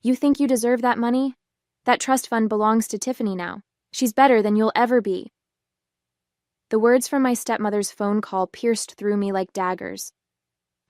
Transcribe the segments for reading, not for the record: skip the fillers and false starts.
You think you deserve that money? That trust fund belongs to Tiffany now. She's better than you'll ever be." The words from my stepmother's phone call pierced through me like daggers.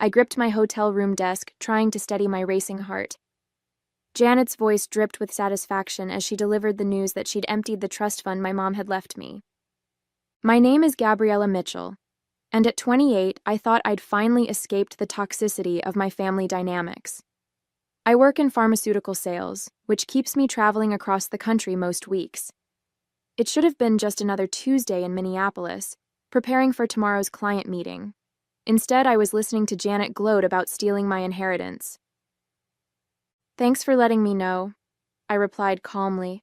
I gripped my hotel room desk, trying to steady my racing heart. Janet's voice dripped with satisfaction as she delivered the news that she'd emptied the trust fund my mom had left me. "My name is Gabriella Mitchell, and at 28, I thought I'd finally escaped the toxicity of my family dynamics. I work in pharmaceutical sales, which keeps me traveling across the country most weeks. It should have been just another Tuesday in Minneapolis, preparing for tomorrow's client meeting. Instead, I was listening to Janet gloat about stealing my inheritance. "Thanks for letting me know," I replied calmly,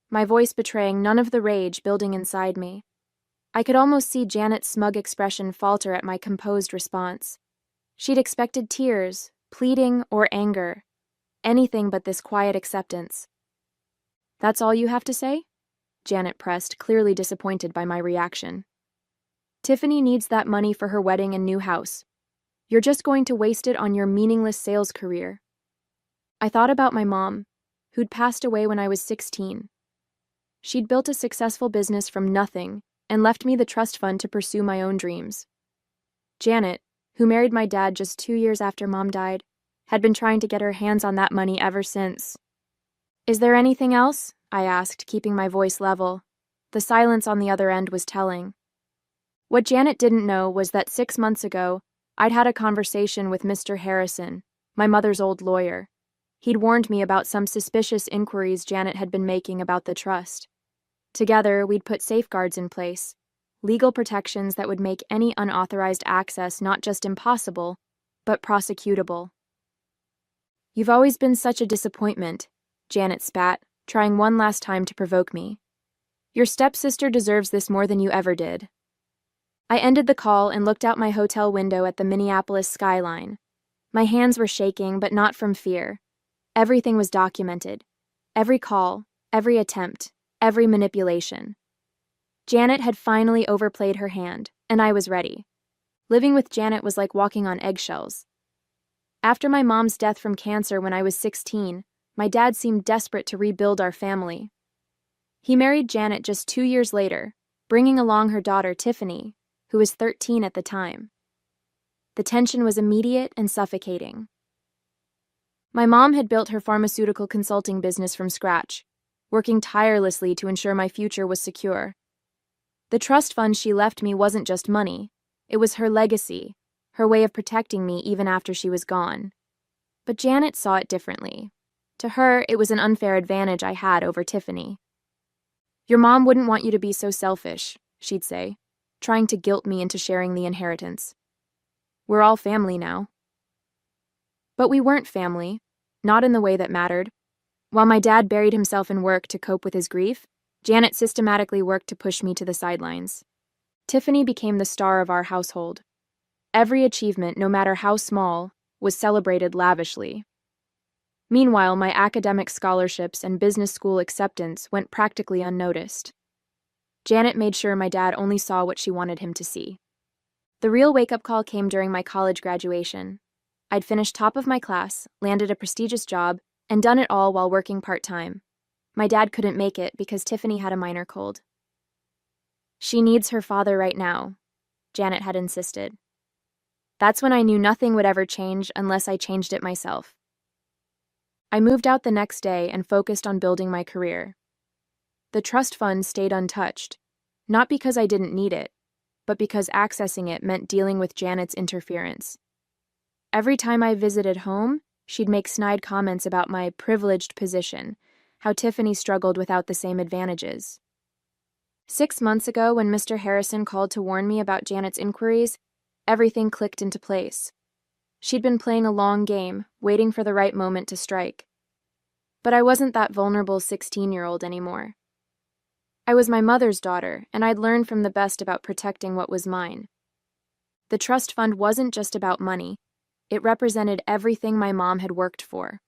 my voice betraying none of the rage building inside me. I could almost see Janet's smug expression falter at my composed response. She'd expected tears, pleading, or anger. Anything but this quiet acceptance. "That's all you have to say?" Janet pressed, clearly disappointed by my reaction. "Tiffany needs that money for her wedding and new house. You're just going to waste it on your meaningless sales career." I thought about my mom, who'd passed away when I was 16. She'd built a successful business from nothing and left me the trust fund to pursue my own dreams. Janet, who married my dad just 2 years after Mom died, had been trying to get her hands on that money ever since. "Is there anything else?" I asked, keeping my voice level. The silence on the other end was telling. What Janet didn't know was that 6 months ago, I'd had a conversation with Mr. Harrison, my mother's old lawyer. He'd warned me about some suspicious inquiries Janet had been making about the trust. Together, we'd put safeguards in place, legal protections that would make any unauthorized access not just impossible, but prosecutable. "You've always been such a disappointment," Janet spat, trying one last time to provoke me. "Your stepsister deserves this more than you ever did." I ended the call and looked out my hotel window at the Minneapolis skyline. My hands were shaking, but not from fear. Everything was documented. Every call, every attempt, every manipulation. Janet had finally overplayed her hand, and I was ready. Living with Janet was like walking on eggshells. After my mom's death from cancer when I was 16, my dad seemed desperate to rebuild our family. He married Janet just 2 years later, bringing along her daughter Tiffany, who was 13 at the time. The tension was immediate and suffocating. My mom had built her pharmaceutical consulting business from scratch, working tirelessly to ensure my future was secure. The trust fund she left me wasn't just money, it was her legacy, her way of protecting me even after she was gone. But Janet saw it differently. To her, it was an unfair advantage I had over Tiffany. "Your mom wouldn't want you to be so selfish," she'd say, trying to guilt me into sharing the inheritance. "We're all family now." But we weren't family, not in the way that mattered. While my dad buried himself in work to cope with his grief, Janet systematically worked to push me to the sidelines. Tiffany became the star of our household. Every achievement, no matter how small, was celebrated lavishly. Meanwhile, my academic scholarships and business school acceptance went practically unnoticed. Janet made sure my dad only saw what she wanted him to see. The real wake-up call came during my college graduation. I'd finished top of my class, landed a prestigious job, and done it all while working part-time. My dad couldn't make it because Tiffany had a minor cold. "She needs her father right now," Janet had insisted. That's when I knew nothing would ever change unless I changed it myself. I moved out the next day and focused on building my career. The trust fund stayed untouched, not because I didn't need it, but because accessing it meant dealing with Janet's interference. Every time I visited home, she'd make snide comments about my privileged position, how Tiffany struggled without the same advantages. 6 months ago, when Mr. Harrison called to warn me about Janet's inquiries, everything clicked into place. She'd been playing a long game, waiting for the right moment to strike. But I wasn't that vulnerable 16-year-old anymore. I was my mother's daughter, and I'd learned from the best about protecting what was mine. The trust fund wasn't just about money. It represented everything my mom had worked for.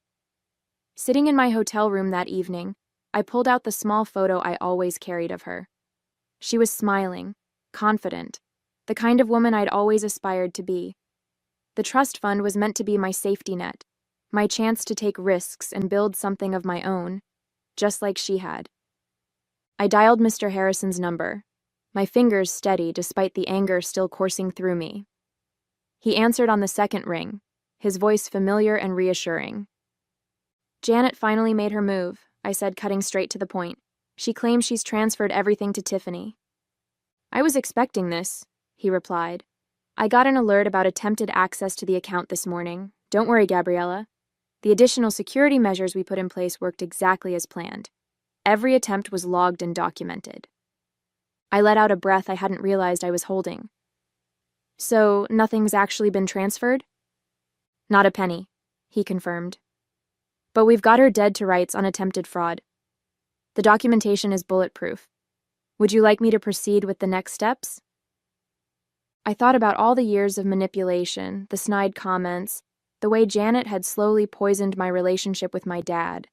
Sitting in my hotel room that evening, I pulled out the small photo I always carried of her. She was smiling, confident, the kind of woman I'd always aspired to be. The trust fund was meant to be my safety net, My chance to take risks and build something of my own, just like she had. I dialed Mr. Harrison's number, my fingers steady despite the anger still coursing through me. He answered on the second ring, his voice familiar and reassuring. "Janet finally made her move," I said, cutting straight to the point. "She claims she's transferred everything to Tiffany." "I was expecting this," he replied. "I got an alert about attempted access to the account this morning. Don't worry, Gabriella. The additional security measures we put in place worked exactly as planned. Every attempt was logged and documented." I let out a breath I hadn't realized I was holding. "So, nothing's actually been transferred?" "Not a penny," he confirmed. "But we've got her dead to rights on attempted fraud. The documentation is bulletproof. Would you like me to proceed with the next steps?" I thought about all the years of manipulation, the snide comments, the way Janet had slowly poisoned my relationship with my dad.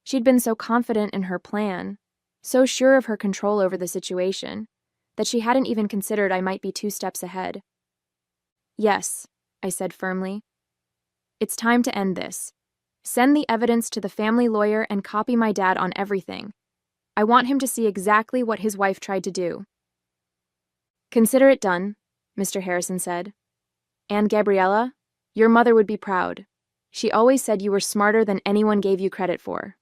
She'd been so confident in her plan, so sure of her control over the situation, that she hadn't even considered I might be 2 steps ahead. "Yes," I said firmly. "It's time to end this. Send the evidence to the family lawyer and copy my dad on everything. I want him to see exactly what his wife tried to do." "Consider it done," Mr. Harrison said. "And Gabriella, your mother would be proud. She always said you were smarter than anyone gave you credit for."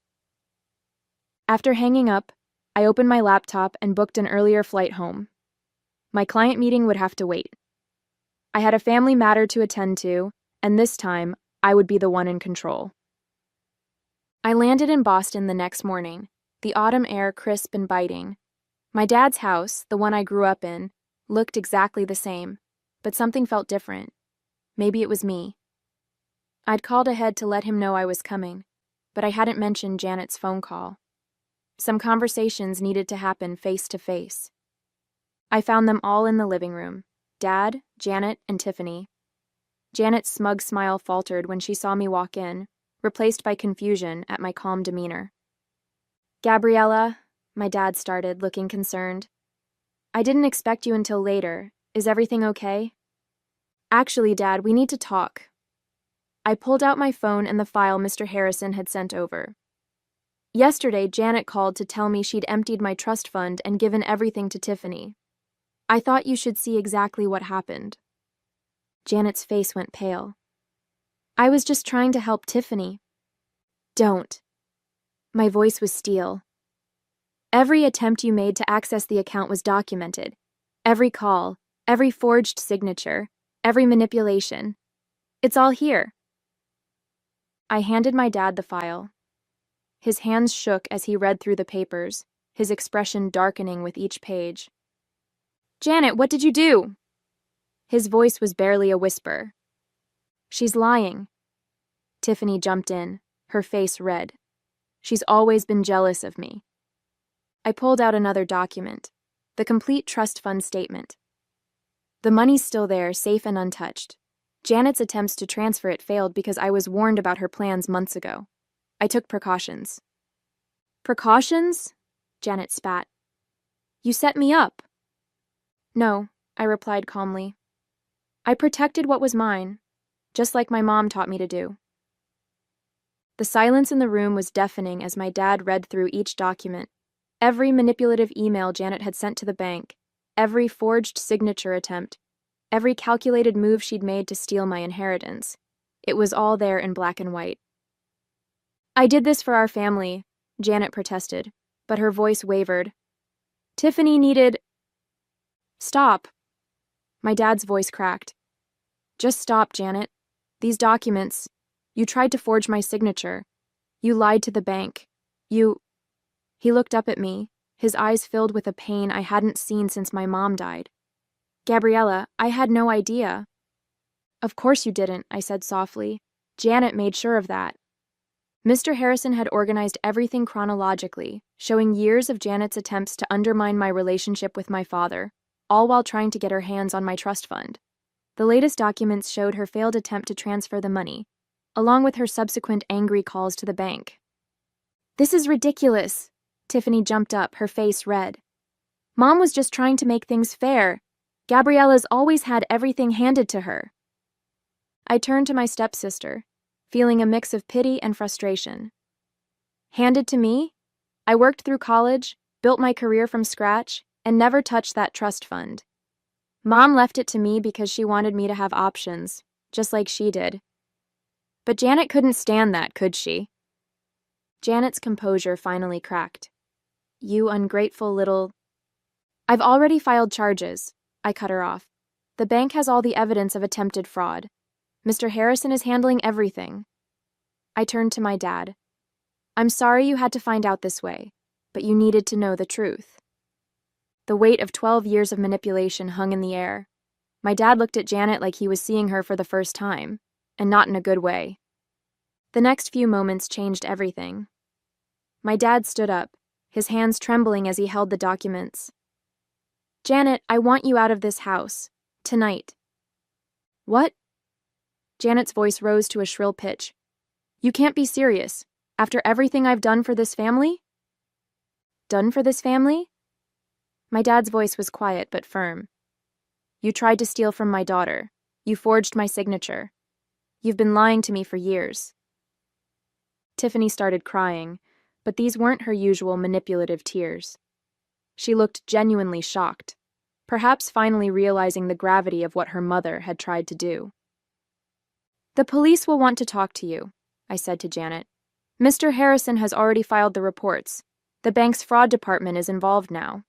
After hanging up, I opened my laptop and booked an earlier flight home. My client meeting would have to wait. I had a family matter to attend to, and this time, I would be the one in control. I landed in Boston the next morning, the autumn air crisp and biting. My dad's house, the one I grew up in, looked exactly the same, but something felt different. Maybe it was me. I'd called ahead to let him know I was coming, but I hadn't mentioned Janet's phone call. Some conversations needed to happen face to face. I found them all in the living room: Dad, Janet, and Tiffany. Janet's smug smile faltered when she saw me walk in, replaced by confusion at my calm demeanor. "Gabriella," my dad started, looking concerned. "I didn't expect you until later. Is everything okay?" "Actually, Dad, we need to talk." I pulled out my phone and the file Mr. Harrison had sent over. "Yesterday, Janet called to tell me she'd emptied my trust fund and given everything to Tiffany. I thought you should see exactly what happened." Janet's face went pale. "I was just trying to help Tiffany." "Don't." My voice was steel. "Every attempt you made to access the account was documented. Every call, every forged signature, every manipulation. It's all here." I handed my dad the file. His hands shook as he read through the papers, his expression darkening with each page. "Janet, what did you do?" His voice was barely a whisper. "She's lying." Tiffany jumped in, her face red. "She's always been jealous of me." I pulled out another document, the complete trust fund statement. The money's still there, safe and untouched. Janet's attempts to transfer it failed because I was warned about her plans months ago. I took precautions. "Precautions?" Janet spat. "You set me up." "No," I replied calmly. "I protected what was mine, just like my mom taught me to do." The silence in the room was deafening as my dad read through each document. Every manipulative email Janet had sent to the bank, every forged signature attempt, every calculated move she'd made to steal my inheritance. It was all there in black and white. "I did this for our family," Janet protested, but her voice wavered. "Tiffany needed—" "Stop." My dad's voice cracked. "Just stop, Janet. These documents, you tried to forge my signature. You lied to the bank. You—" He looked up at me, his eyes filled with a pain I hadn't seen since my mom died. "Gabriella, I had no idea." "Of course you didn't," I said softly. "Janet made sure of that." Mr. Harrison had organized everything chronologically, showing years of Janet's attempts to undermine my relationship with my father, all while trying to get her hands on my trust fund. The latest documents showed her failed attempt to transfer the money, along with her subsequent angry calls to the bank. "This is ridiculous." Tiffany jumped up, her face red. "Mom was just trying to make things fair. Gabriella's always had everything handed to her." I turned to my stepsister. feeling a mix of pity and frustration. Handed to me? I worked through college, built my career from scratch, and never touched that trust fund. Mom left it to me because she wanted me to have options, just like she did. But Janet couldn't stand that, could she? Janet's composure finally cracked. You ungrateful little... I've already filed charges, I cut her off. The bank has all the evidence of attempted fraud. Mr. Harrison is handling everything. I turned to my dad. I'm sorry you had to find out this way, but you needed to know the truth. The weight of 12 years of manipulation hung in the air. My dad looked at Janet like he was seeing her for the first time, and not in a good way. The next few moments changed everything. My dad stood up, his hands trembling as he held the documents. Janet, I want you out of this house. Tonight. What? Janet's voice rose to a shrill pitch. You can't be serious. After everything I've done for this family? Done for this family? My dad's voice was quiet but firm. You tried to steal from my daughter. You forged my signature. You've been lying to me for years. Tiffany started crying, but these weren't her usual manipulative tears. She looked genuinely shocked, perhaps finally realizing the gravity of what her mother had tried to do. The police will want to talk to you, I said to Janet. Mr. Harrison has already filed the reports. The bank's fraud department is involved now.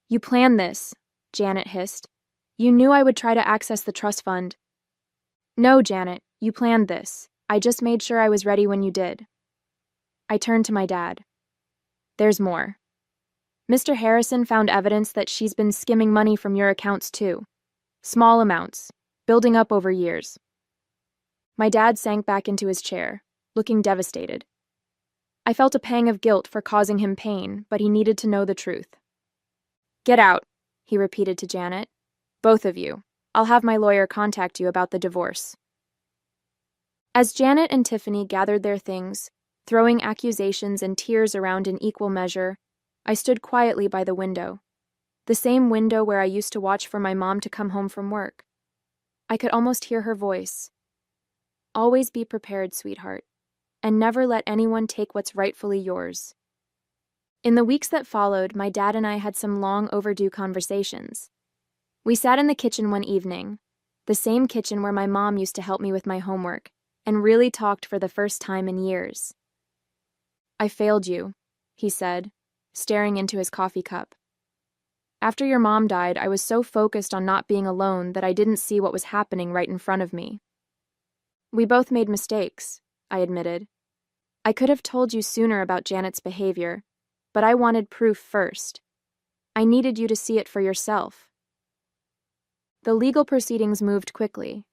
You planned this, Janet hissed. You knew I would try to access the trust fund. No, Janet, you planned this. I just made sure I was ready when you did. I turned to my dad. There's more. Mr. Harrison found evidence that she's been skimming money from your accounts too. Small amounts, building up over years. My dad sank back into his chair, looking devastated. I felt a pang of guilt for causing him pain, but he needed to know the truth. Get out, he repeated to Janet. Both of you. I'll have my lawyer contact you about the divorce. As Janet and Tiffany gathered their things, throwing accusations and tears around in equal measure, I stood quietly by the window, the same window where I used to watch for my mom to come home from work. I could almost hear her voice. Always be prepared, sweetheart, and never let anyone take what's rightfully yours. In the weeks that followed, my dad and I had some long overdue conversations. We sat in the kitchen one evening, the same kitchen where my mom used to help me with my homework, and really talked for the first time in years. I failed you, he said, staring into his coffee cup. After your mom died, I was so focused on not being alone that I didn't see what was happening right in front of me. We both made mistakes, I admitted. I could have told you sooner about Janet's behavior, but I wanted proof first. I needed you to see it for yourself. The legal proceedings moved quickly.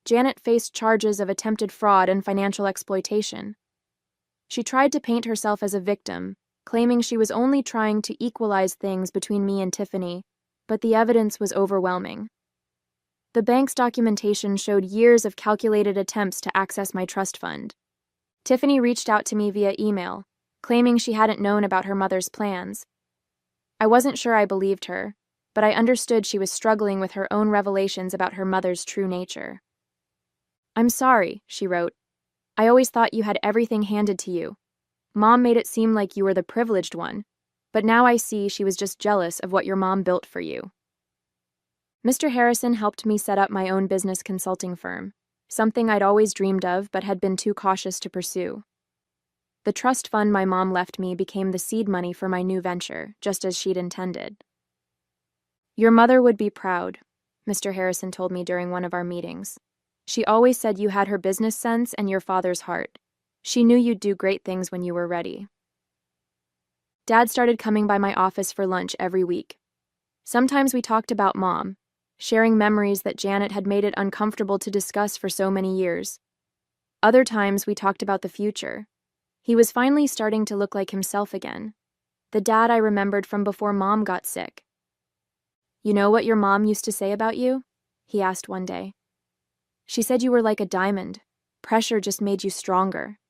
Janet faced charges of attempted fraud and financial exploitation. She tried to paint herself as a victim, claiming she was only trying to equalize things between me and Tiffany, but the evidence was overwhelming. The bank's documentation showed years of calculated attempts to access my trust fund. Tiffany reached out to me via email, claiming she hadn't known about her mother's plans. I wasn't sure I believed her, but I understood she was struggling with her own revelations about her mother's true nature. I'm sorry, she wrote. I always thought you had everything handed to you. Mom made it seem like you were the privileged one, but now I see she was just jealous of what your mom built for you. Mr. Harrison helped me set up my own business consulting firm, something I'd always dreamed of but had been too cautious to pursue. The trust fund my mom left me became the seed money for my new venture, just as she'd intended. Your mother would be proud, Mr. Harrison told me during one of our meetings. She always said you had her business sense and your father's heart. She knew you'd do great things when you were ready. Dad started coming by my office for lunch every week. Sometimes we talked about Mom, sharing memories that Janet had made it uncomfortable to discuss for so many years. Other times we talked about the future. He was finally starting to look like himself again, the dad I remembered from before Mom got sick. You know what your mom used to say about you? He asked one day. She said you were like a diamond. Pressure just made you stronger.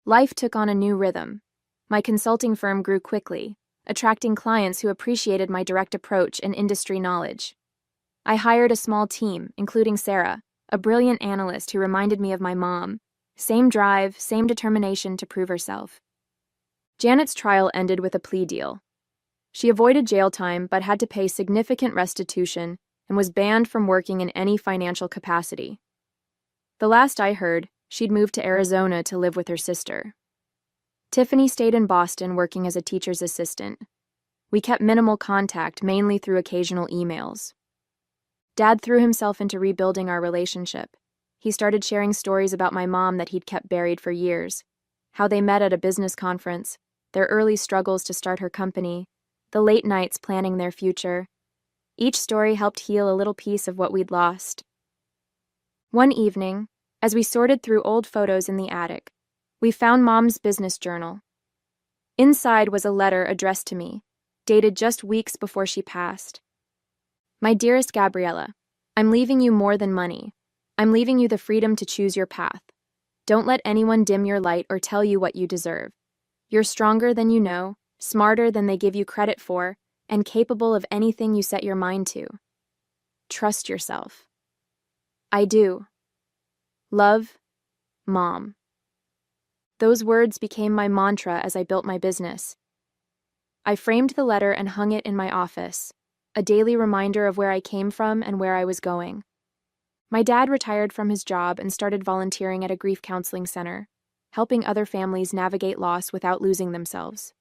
Life took on a new rhythm. My consulting firm grew quickly, attracting clients who appreciated my direct approach and industry knowledge. I hired a small team, including Sarah, a brilliant analyst who reminded me of my mom. Same drive, same determination to prove herself. Janet's trial ended with a plea deal. She avoided jail time but had to pay significant restitution and was banned from working in any financial capacity. The last I heard, she'd moved to Arizona to live with her sister. Tiffany stayed in Boston working as a teacher's assistant. We kept minimal contact, mainly through occasional emails. Dad threw himself into rebuilding our relationship. He started sharing stories about my mom that he'd kept buried for years, how they met at a business conference, their early struggles to start her company, the late nights planning their future. Each story helped heal a little piece of what we'd lost. One evening, as we sorted through old photos in the attic, we found Mom's business journal. Inside was a letter addressed to me, dated just weeks before she passed. My dearest Gabriella, I'm leaving you more than money. I'm leaving you the freedom to choose your path. Don't let anyone dim your light or tell you what you deserve. You're stronger than you know, smarter than they give you credit for, and capable of anything you set your mind to. Trust yourself. I do. Love, Mom. Those words became my mantra as I built my business. I framed the letter and hung it in my office, a daily reminder of where I came from and where I was going. My dad retired from his job and started volunteering at a grief counseling center, helping other families navigate loss without losing themselves.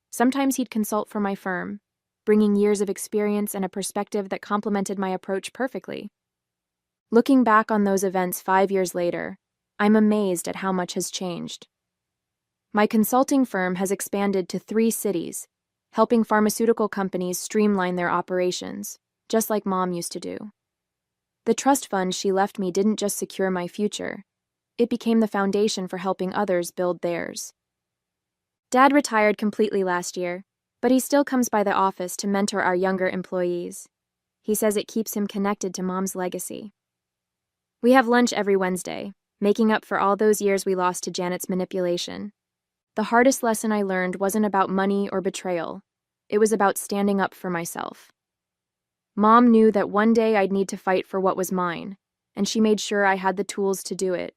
Sometimes he'd consult for my firm, bringing years of experience and a perspective that complemented my approach perfectly. Looking back on those events 5 years later, I'm amazed at how much has changed. My consulting firm has expanded to 3 cities, helping pharmaceutical companies streamline their operations, just like Mom used to do. The trust fund she left me didn't just secure my future, it became the foundation for helping others build theirs. Dad retired completely last year, but he still comes by the office to mentor our younger employees. He says it keeps him connected to Mom's legacy. We have lunch every Wednesday, making up for all those years we lost to Janet's manipulation. The hardest lesson I learned wasn't about money or betrayal. It was about standing up for myself. Mom knew that one day I'd need to fight for what was mine, and she made sure I had the tools to do it.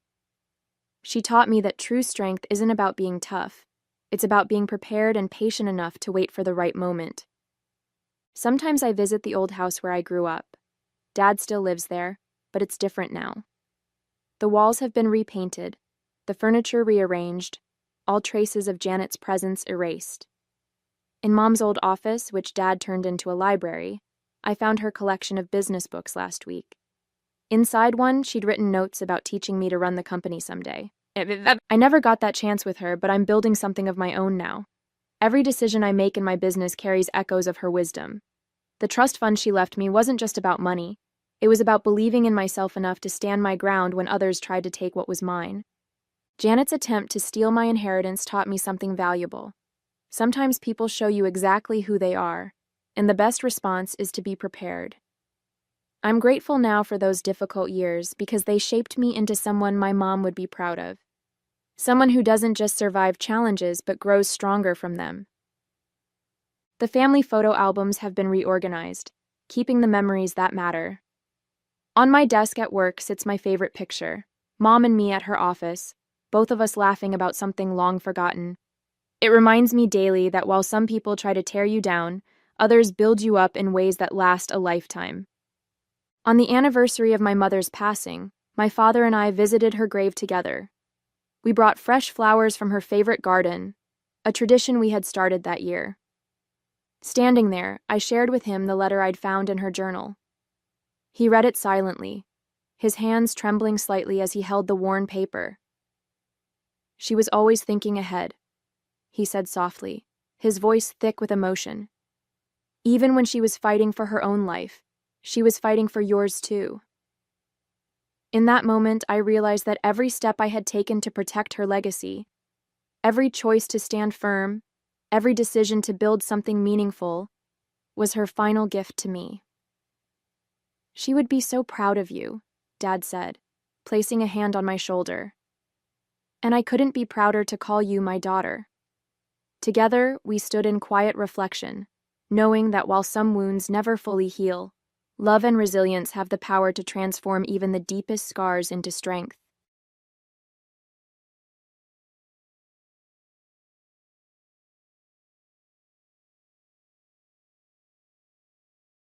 She taught me that true strength isn't about being tough. It's about being prepared and patient enough to wait for the right moment. Sometimes I visit the old house where I grew up. Dad still lives there, but it's different now. The walls have been repainted, the furniture rearranged, all traces of Janet's presence erased. In Mom's old office, which Dad turned into a library, I found her collection of business books last week. Inside one, she'd written notes about teaching me to run the company someday. I never got that chance with her, but I'm building something of my own now. Every decision I make in my business carries echoes of her wisdom. The trust fund she left me wasn't just about money. It was about believing in myself enough to stand my ground when others tried to take what was mine. Janet's attempt to steal my inheritance taught me something valuable. Sometimes people show you exactly who they are, and the best response is to be prepared. I'm grateful now for those difficult years because they shaped me into someone my mom would be proud of. Someone who doesn't just survive challenges but grows stronger from them. The family photo albums have been reorganized, keeping the memories that matter. On my desk at work sits my favorite picture, Mom and me at her office, both of us laughing about something long forgotten. It reminds me daily that while some people try to tear you down, others build you up in ways that last a lifetime. On the anniversary of my mother's passing, my father and I visited her grave together. We brought fresh flowers from her favorite garden, a tradition we had started that year. Standing there, I shared with him the letter I'd found in her journal. He read it silently, his hands trembling slightly as he held the worn paper. "She was always thinking ahead," he said softly, his voice thick with emotion. "Even when she was fighting for her own life, she was fighting for yours too." In that moment, I realized that every step I had taken to protect her legacy, every choice to stand firm, every decision to build something meaningful, was her final gift to me. "She would be so proud of you," Dad said, placing a hand on my shoulder. "And I couldn't be prouder to call you my daughter." Together, we stood in quiet reflection, knowing that while some wounds never fully heal, Love and resilience have the power to transform even the deepest scars into strength.